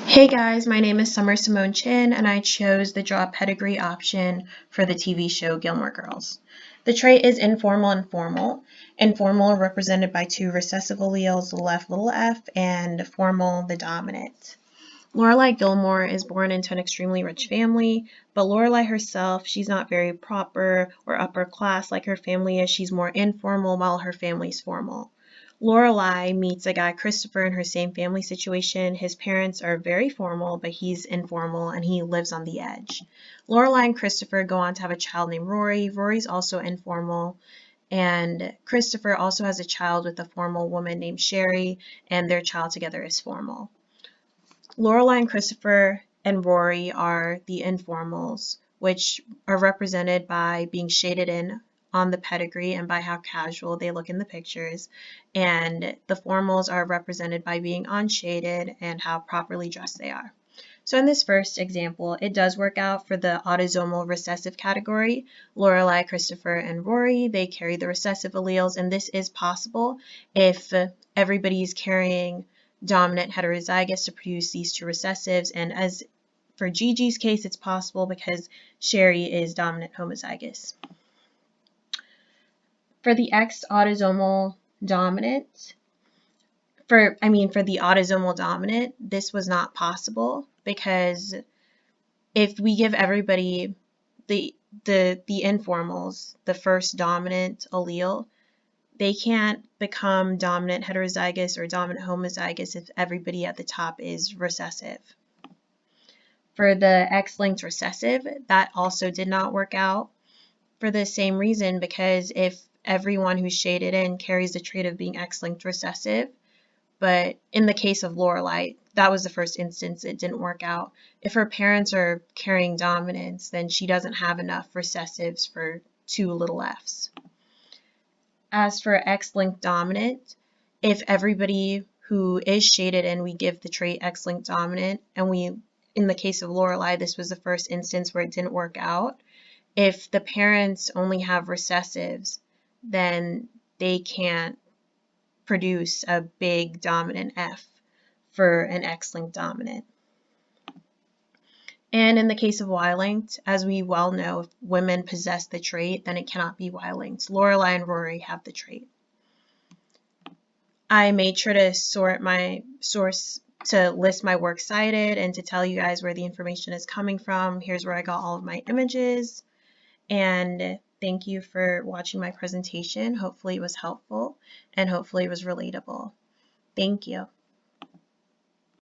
Hey guys, my name is Summer Simone Chin, and I chose the Draw Pedigree option for the TV show Gilmore Girls. The trait is informal and formal. Informal represented by two recessive alleles, the left little f, and formal, the dominant. Lorelai Gilmore is born into an extremely rich family, but Lorelai herself, she's not very proper or upper class like her family is. She's more informal while her family's formal. Lorelai meets a guy, Christopher, in her same family situation. His parents are very formal, but he's informal and he lives on the edge. Lorelai and Christopher go on to have a child named Rory. Rory's also informal, and Christopher also has a child with a formal woman named Sherry, and their child together is formal. Lorelai and Christopher and Rory are the informals, which are represented by being shaded in on the pedigree and by how casual they look in the pictures. And the formals are represented by being unshaded and how properly dressed they are. So in this first example, it does work out for the autosomal recessive category. Lorelai, Christopher, and Rory, they carry the recessive alleles, and this is possible if everybody's carrying dominant heterozygous to produce these two recessives, and as for Gigi's case, it's possible because Sherry is dominant homozygous. For the X autosomal dominant, for the autosomal dominant, this was not possible because if we give everybody the informals the first dominant allele, they can't become dominant heterozygous or dominant homozygous if everybody at the top is recessive. For the X-linked recessive, that also did not work out for the same reason, because if everyone who's shaded in carries the trait of being X-linked recessive, but in the case of Lorelai, that was the first instance it didn't work out. If her parents are carrying dominance, then she doesn't have enough recessives for two little f's. As for X-linked dominant, if everybody who is shaded in, we give the trait X-linked dominant, and in the case of Lorelai, this was the first instance where it didn't work out. If the parents only have recessives, then they can't produce a big dominant F for an X-linked dominant. And in the case of Y-linked, as we well know, if women possess the trait, then it cannot be Y-linked. Lorelai and Rory have the trait. I made sure to sort my source to list my work cited and to tell you guys where the information is coming from. Here's where I got all of my images. And thank you for watching my presentation. Hopefully it was helpful and hopefully it was relatable. Thank you.